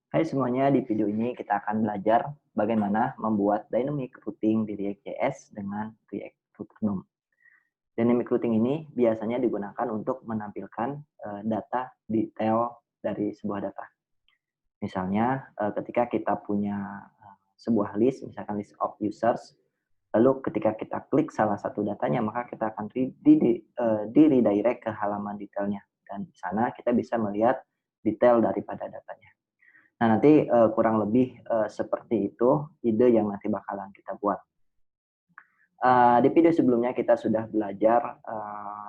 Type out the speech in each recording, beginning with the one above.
Hai semuanya, di video ini kita akan belajar bagaimana membuat dynamic routing di React.js dengan React Router DOM. Dynamic routing ini biasanya digunakan untuk menampilkan data detail dari sebuah data. Misalnya, ketika kita punya sebuah list, misalkan list of users, lalu ketika kita klik salah satu datanya, maka kita akan di-redirect ke halaman detailnya. Dan di sana kita bisa melihat detail daripada datanya. Nah, nanti kurang lebih seperti itu ide yang nanti bakalan kita buat. Di video sebelumnya kita sudah belajar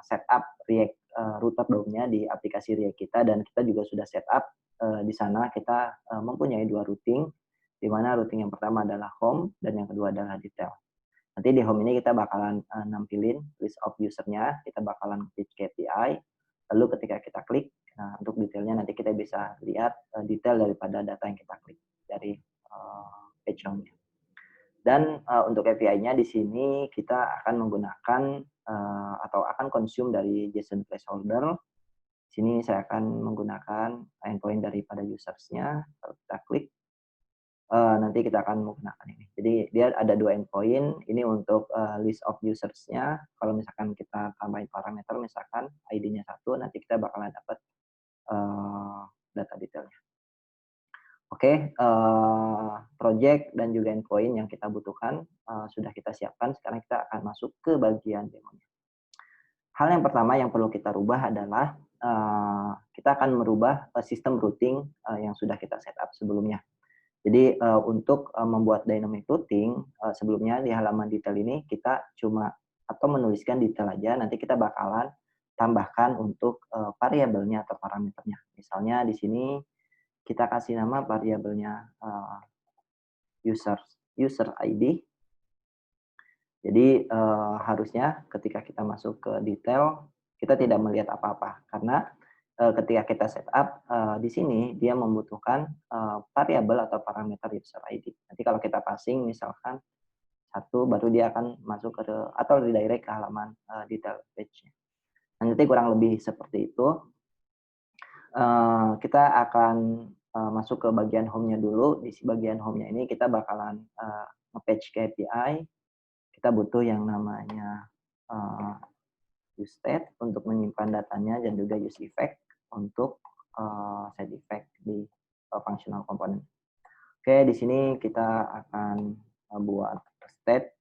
setup React router DOM-nya di aplikasi React kita, dan kita juga sudah setup di sana kita mempunyai dua routing, di mana routing yang pertama adalah home dan yang kedua adalah detail. Nanti di home ini kita bakalan nampilin list of user-nya, kita bakalan pitch KPI, lalu ketika kita klik, untuk detailnya nanti kita bisa lihat detail daripada data yang kita klik dari page home-nya. Dan untuk API-nya di sini kita akan menggunakan atau akan consume dari JSON placeholder. Di sini saya akan menggunakan endpoint daripada users-nya. Kalau kita klik, nanti kita akan menggunakan ini. Jadi dia ada dua endpoint, ini untuk list of users-nya. Kalau misalkan kita tambahin parameter, misalkan ID-nya 1, nanti kita bakalan dapat data detailnya. Oke, project dan juga endpoint yang kita butuhkan sudah kita siapkan. Sekarang kita akan masuk ke bagian demonya. Hal yang pertama yang perlu kita rubah adalah kita akan merubah sistem routing yang sudah kita setup sebelumnya. Jadi untuk membuat dynamic routing sebelumnya di halaman detail ini kita cuma atau menuliskan detail aja, nanti kita bakalan tambahkan untuk variabelnya atau parameternya. Misalnya di sini kita kasih nama variabelnya user ID. Jadi harusnya ketika kita masuk ke detail kita tidak melihat apa-apa, karena ketika kita setup di sini dia membutuhkan variabel atau parameter user ID. Nanti kalau kita passing misalkan 1, baru dia akan masuk ke atau redirect ke halaman detail page-nya. Nah, nanti kurang lebih seperti itu. Kita akan masuk ke bagian home-nya dulu. Di bagian home-nya ini kita bakalan nge-patch ke API. Kita butuh yang namanya useState untuk menyimpan datanya, dan juga useEffect untuk side effect di functional component. Oke, di sini kita akan buat state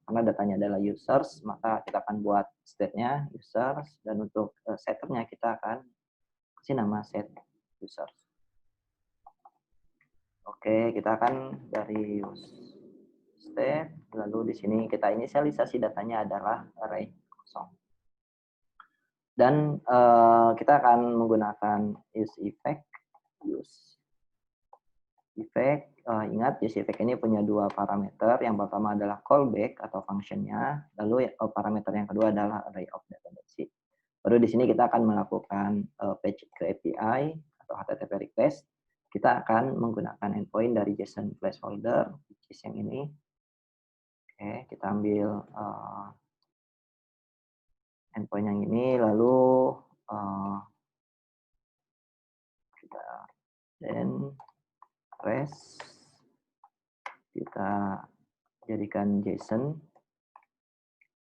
karena datanya adalah users, maka kita akan buat state-nya users, dan untuk setternya kita akan kasih nama set users. Oke, kita akan dari state, lalu di sini kita inisialisasi datanya adalah array kosong. Dan kita akan menggunakan useEffect. Ingat, useEffect ini punya dua parameter. Yang pertama adalah callback atau functionnya, lalu parameter yang kedua adalah array of dependency. Baru di sini kita akan melakukan patch ke API atau HTTP request. Kita akan menggunakan endpoint dari JSON placeholder, which is yang ini. Oke, kita ambil endpoint yang ini, lalu kita REST, kita jadikan JSON.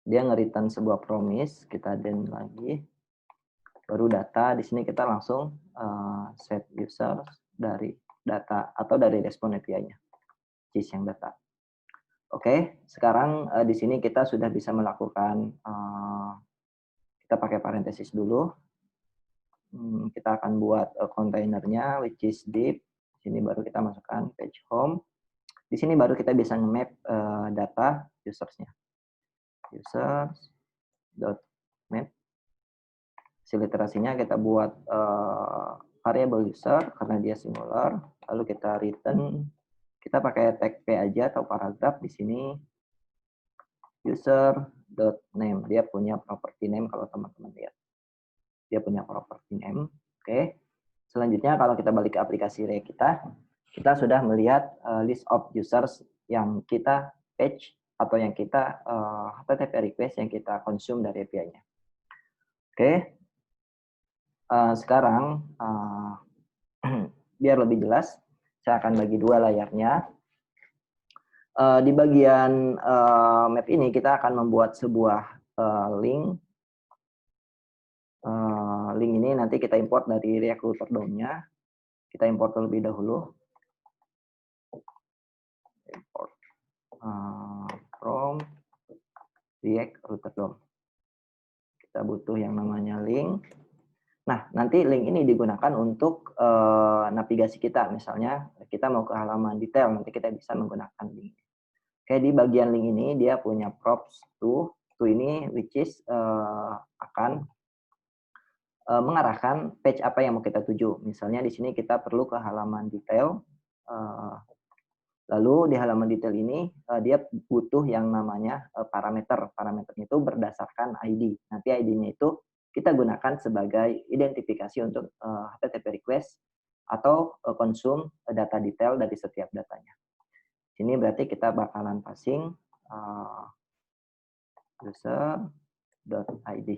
Dia nge-return sebuah promise, kita then lagi, baru data. Di sini kita langsung set user dari data atau dari respon API-nya, which is yang data. Oke, sekarang di sini kita sudah bisa melakukan, kita pakai parenthesis dulu. Kita akan buat kontainernya, which is div. Di sini baru kita masukkan page home. Di sini baru kita bisa nge-map data users-nya. Users.map. Hasil iterasinya kita buat variable user karena dia singular. Lalu kita return, kita pakai tag p aja atau paragraf. Di sini user.name, dia punya property name kalau teman-teman lihat. Dia punya property name. Oke. Selanjutnya kalau kita balik ke aplikasi React kita sudah melihat list of users yang kita patch atau yang kita HTTP request yang kita consume dari API-nya. Oke. Sekarang biar lebih jelas, saya akan bagi dua layarnya. Di bagian map ini kita akan membuat sebuah link. Link ini nanti kita import dari React Router DOM-nya. Kita import terlebih dahulu. Import from React Router DOM. Kita butuh yang namanya link. Nah, nanti link ini digunakan untuk navigasi kita. Misalnya kita mau ke halaman detail, nanti kita bisa menggunakan link. Oke, di bagian link ini dia punya props to ini which is akan mengarahkan page apa yang mau kita tuju. Misalnya di sini kita perlu ke halaman detail. Lalu di halaman detail ini dia butuh yang namanya parameter. Parameternya itu berdasarkan ID. Nanti ID-nya itu kita gunakan sebagai identifikasi untuk HTTP request atau konsum data detail dari setiap datanya. Ini berarti kita bakalan passing user.id.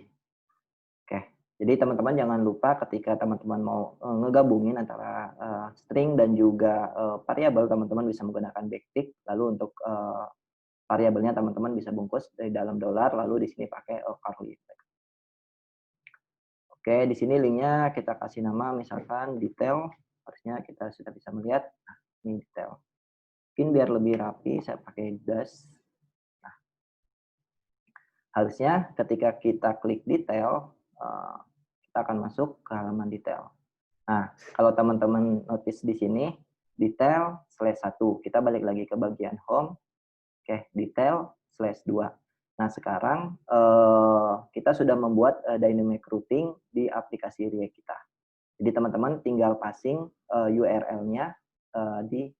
Oke, jadi teman-teman jangan lupa ketika teman-teman mau ngegabungin antara string dan juga variabel, teman-teman bisa menggunakan backtick. Lalu untuk variabelnya teman-teman bisa bungkus dari dalam dollar, lalu di sini pakai curly bracket. Oke, di sini linknya kita kasih nama misalkan detail. Harusnya kita sudah bisa melihat. Nah, ini detail. Mungkin biar lebih rapi, saya pakai dash. Nah, harusnya ketika kita klik detail, kita akan masuk ke halaman detail. Nah, kalau teman-teman notice di sini, detail /1. Kita balik lagi ke bagian home. Oke, detail /2. Nah, sekarang kita sudah membuat dynamic routing di aplikasi React kita. Jadi teman-teman tinggal passing URL-nya di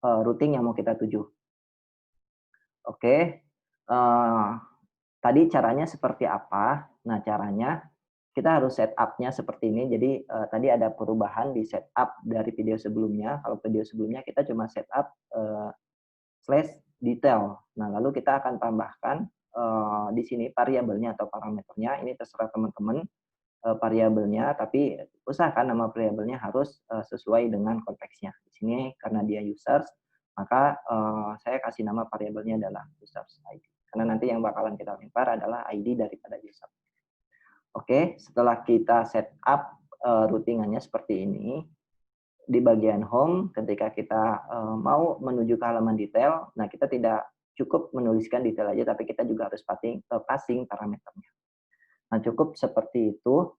routing yang mau kita tuju. Oke, tadi caranya seperti apa? Nah, caranya kita harus setup-nya seperti ini. Jadi tadi ada perubahan di setup dari video sebelumnya. Kalau video sebelumnya kita cuma setup /detail. Nah, lalu kita akan tambahkan di sini variabelnya atau parameternya. Ini terserah teman-teman variabelnya, tapi usahakan nama variabelnya harus sesuai dengan konteksnya. Di sini karena dia users, maka saya kasih nama variabelnya adalah users ID. Karena nanti yang bakalan kita lempar adalah ID daripada user. Oke, setelah kita setup routingannya seperti ini, di bagian home ketika kita mau menuju ke halaman detail, nah kita tidak cukup menuliskan detail aja, tapi kita juga harus passing parameternya. Nah, cukup seperti itu.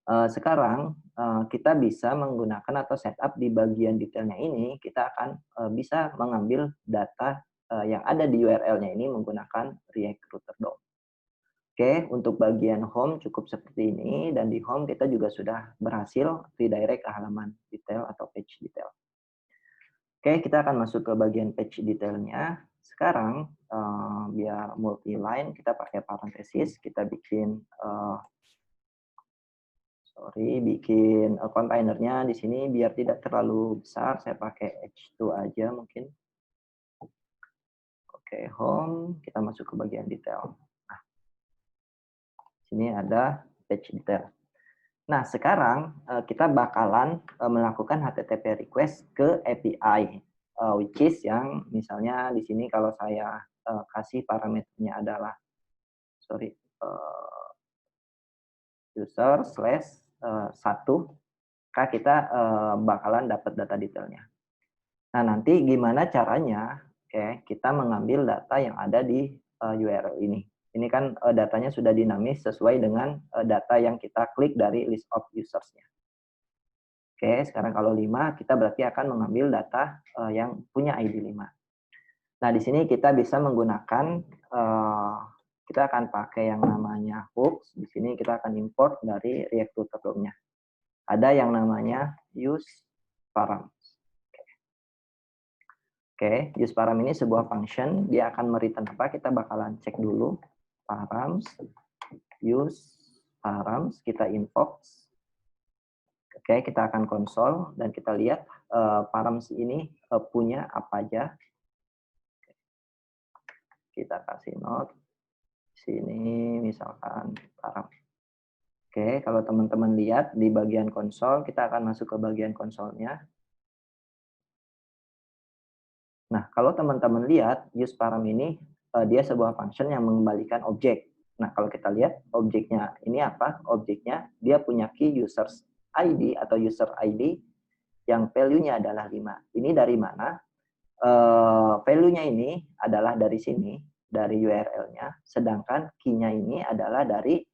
Sekarang kita bisa menggunakan atau setup di bagian detailnya ini, kita akan bisa mengambil data yang ada di URL-nya ini menggunakan React Router DOM. Oke, untuk bagian home cukup seperti ini, dan di home kita juga sudah berhasil redirect ke halaman detail atau page detail. Oke, kita akan masuk ke bagian page detailnya. Sekarang, biar multi-line, kita pakai parenthesis, kita bikin kontainernya di sini biar tidak terlalu besar, saya pakai H2 aja mungkin. Oke, home, kita masuk ke bagian detail. Nah, sini ada page detail. Nah, sekarang kita bakalan melakukan HTTP request ke API, which is yang misalnya di sini kalau saya kasih parameternya adalah, user /1, maka kita bakalan dapat data detailnya. Nah, nanti gimana caranya kita mengambil data yang ada di URL ini. Ini kan datanya sudah dinamis sesuai dengan data yang kita klik dari list of users-nya. Oke, sekarang kalau 5, kita berarti akan mengambil data yang punya ID 5. Nah, di sini kita bisa menggunakan, kita akan pakai yang namanya hooks. Di sini kita akan import dari React Router DOM-nya. Ada yang namanya use param. Oke, use param ini sebuah function, dia akan mereturn apa? Kita bakalan cek dulu. Params, use params, kita invoke. Oke, kita akan konsol dan kita lihat params ini punya apa aja. Kita kasih note sini misalkan param. Oke, kalau teman-teman lihat di bagian konsol, kita akan masuk ke bagian konsolnya. Nah, kalau teman-teman lihat, use param ini dia sebuah function yang mengembalikan objek. Nah, kalau kita lihat objeknya ini apa? Objeknya dia punya key users ID atau user ID yang value-nya adalah 5. Ini dari mana? Value-nya ini adalah dari sini, dari URL-nya, sedangkan key-nya ini adalah dari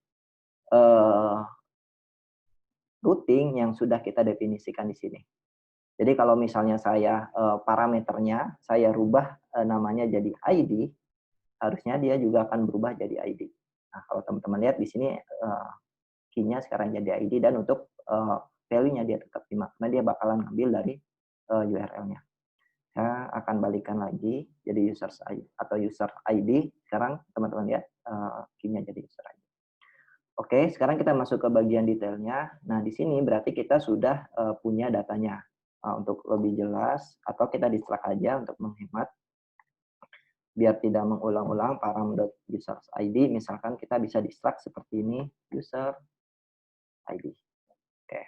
routing yang sudah kita definisikan di sini. Jadi kalau misalnya saya parameternya saya rubah namanya jadi ID, harusnya dia juga akan berubah jadi ID. Nah, kalau teman-teman lihat di sini key-nya sekarang jadi ID dan untuk value-nya dia tetap 5 karena dia bakalan ngambil dari URL-nya. Saya akan balikan lagi jadi user ID atau user ID. Sekarang teman-teman lihat key-nya jadi user ID. Oke, sekarang kita masuk ke bagian detailnya. Nah, di sini berarti kita sudah punya datanya. Untuk lebih jelas, atau kita distract aja untuk menghemat, biar tidak mengulang-ulang param.users_id, misalkan kita bisa distract seperti ini, user ID. Oke.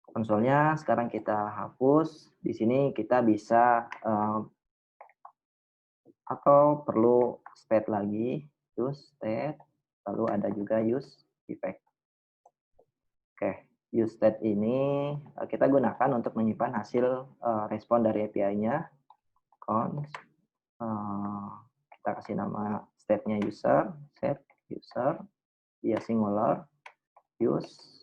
Konsolnya sekarang kita hapus. Di sini kita bisa atau perlu state lagi, use state, lalu ada juga use effect. Oke, use state ini kita gunakan untuk menyimpan hasil respon dari API-nya. Const, kita kasih nama state-nya user, set user, dia singular, use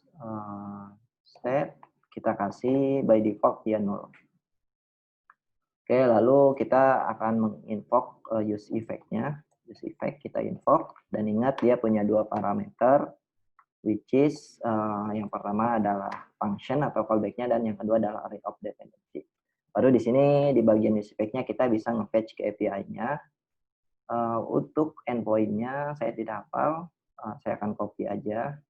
state, kita kasih by default dia null. Oke, lalu kita akan menginvoke use effect-nya. Use effect kita invoke, dan ingat dia punya dua parameter, which is yang pertama adalah function atau callback-nya, dan yang kedua adalah array of dependency. Baru di sini di bagian use effect-nya kita bisa nge-fetch ke API-nya. Untuk endpoint-nya saya tidak hafal, saya akan copy aja.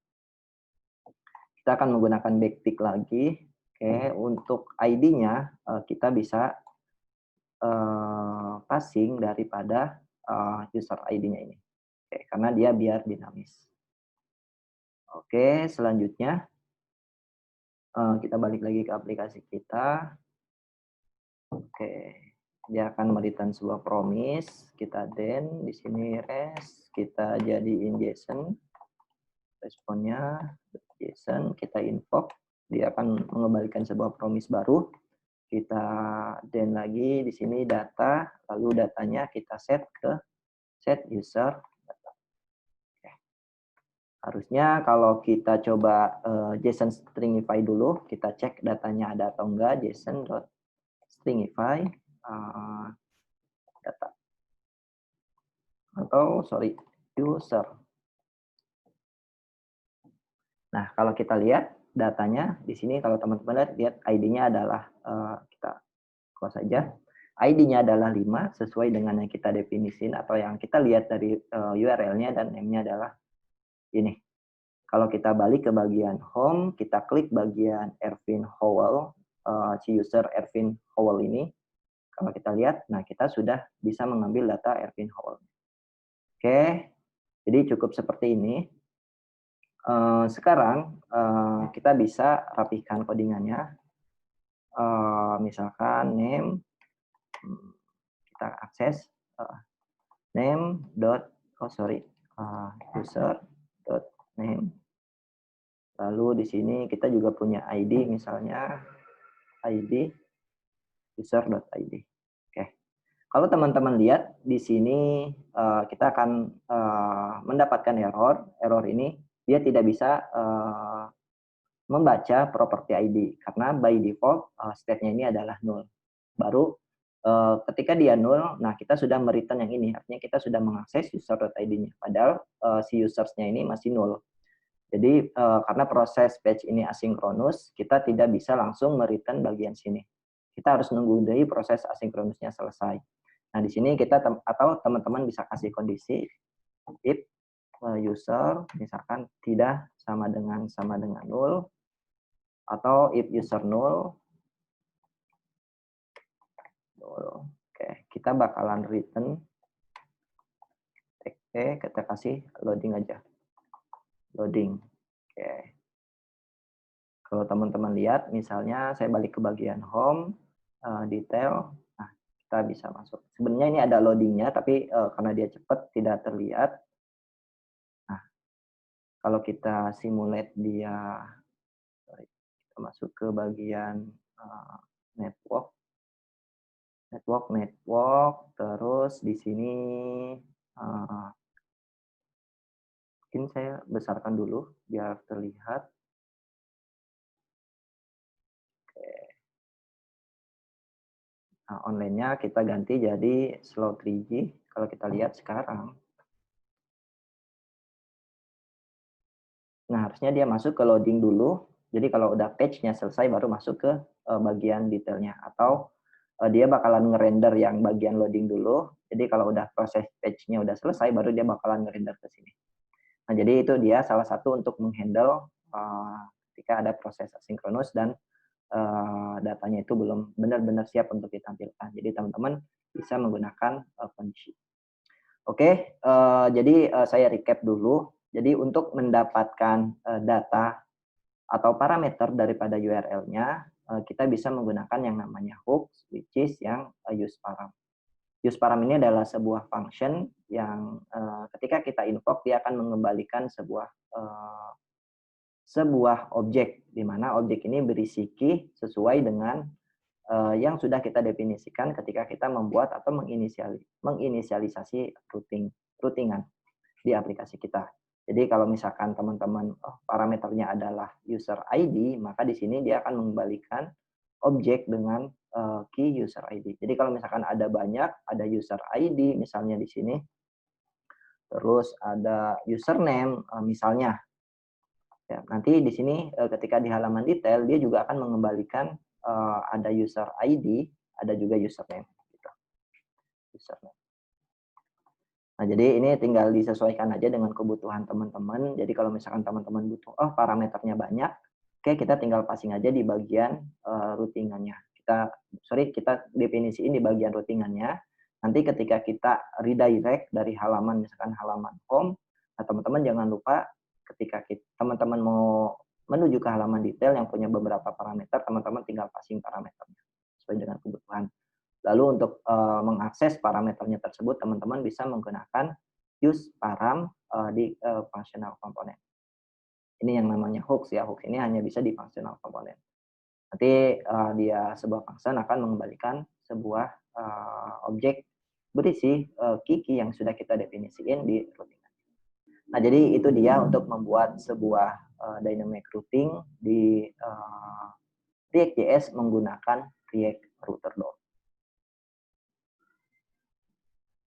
Kita akan menggunakan backtick lagi. Oke, untuk ID-nya kita bisa passing daripada user ID-nya ini. Oke, karena dia biar dinamis. Oke, selanjutnya kita balik lagi ke aplikasi kita. Oke, dia akan mereturn sebuah promise. Kita then di sini res, kita jadiin JSON. Responnya JSON, kita invoke, dia akan mengembalikan sebuah promise baru. Kita then lagi di sini data, lalu datanya kita set ke set user. Harusnya kalau kita coba JSON stringify dulu, kita cek datanya ada atau enggak, JSON.stringify data. Atau sorry, user. Nah, kalau kita lihat datanya di sini, kalau teman-teman lihat ID-nya adalah kita close saja. ID-nya adalah 5 sesuai dengan yang kita definisin atau yang kita lihat dari URL-nya, dan name-nya adalah ini. Kalau kita balik ke bagian home, kita klik bagian Ervin Howell, si user Ervin Howell ini. Kalau kita lihat, nah kita sudah bisa mengambil data Ervin Howell. Oke, jadi cukup seperti ini. Sekarang kita bisa rapihkan codingannya. Misalkan name, kita akses name dot user dot name. Lalu di sini kita juga punya ID, misalnya ID user.id. Oke. Kalau teman-teman lihat di sini kita akan mendapatkan error. Error ini dia tidak bisa membaca property ID karena by default state-nya ini adalah null. Baru ketika dia null, nah kita sudah mereturn yang ini. Artinya kita sudah mengakses user.id-nya. Padahal si users-nya ini masih null. Jadi karena proses batch ini asinkronus, kita tidak bisa langsung mereturn bagian sini. Kita harus nunggu dari proses asinkronusnya selesai. Nah, di sini kita atau teman-teman bisa kasih kondisi if user misalkan tidak sama dengan null, atau if user null. Oke, kita bakalan return. Oke, kita kasih loading aja. loading. Oke. Kalau teman-teman lihat, misalnya saya balik ke bagian home, detail, nah kita bisa masuk. Sebenarnya ini ada loadingnya, tapi karena dia cepat tidak terlihat. Nah, kalau kita simulate dia, kita masuk ke bagian network, terus di sini mungkin saya besarkan dulu biar terlihat. Nah, online-nya kita ganti jadi slow 3G. Kalau kita lihat sekarang, nah harusnya dia masuk ke loading dulu. Jadi kalau udah page-nya selesai baru masuk ke bagian detailnya. Atau dia bakalan ngerender yang bagian loading dulu. Jadi kalau udah proses page-nya udah selesai baru dia bakalan ngerender ke sini. Nah jadi itu dia salah satu untuk menghandle ketika ada proses asinkronus dan datanya itu belum benar-benar siap untuk ditampilkan. Jadi teman-teman bisa menggunakan kondisi. Oke, jadi saya recap dulu. Jadi untuk mendapatkan data atau parameter daripada URL-nya, kita bisa menggunakan yang namanya hooks, which is yang useParam. UseParam ini adalah sebuah function yang ketika kita invoke dia akan mengembalikan sebuah objek, di mana objek ini berisi key sesuai dengan yang sudah kita definisikan ketika kita membuat atau menginisialisasi routingan di aplikasi kita. Jadi kalau misalkan teman-teman parameternya adalah user ID, maka di sini dia akan mengembalikan objek dengan key user ID. Jadi kalau misalkan ada banyak, ada user ID misalnya di sini, terus ada username misalnya. Ya, nanti di sini ketika di halaman detail dia juga akan mengembalikan ada user ID, ada juga username. Gitu. Username. Nah, jadi ini tinggal disesuaikan aja dengan kebutuhan teman-teman. Jadi kalau misalkan teman-teman butuh, parameternya banyak, oke kita tinggal passing aja di bagian routingannya. Kita definisiin di bagian routingannya. Nanti ketika kita redirect dari halaman, misalkan halaman home, nah teman-teman jangan lupa ketika teman-teman mau menuju ke halaman detail yang punya beberapa parameter, teman-teman tinggal passing parameternya sesuai dengan kebutuhan. Lalu untuk mengakses parameternya tersebut, teman-teman bisa menggunakan useParam di functional component. Ini yang namanya hooks ya. Hooks ini hanya bisa di functional component. Nanti dia sebuah function akan mengembalikan sebuah objek berisi key yang sudah kita definisiin di routing. Nah, jadi itu dia untuk membuat sebuah dynamic routing di React.js menggunakan React Router DOM.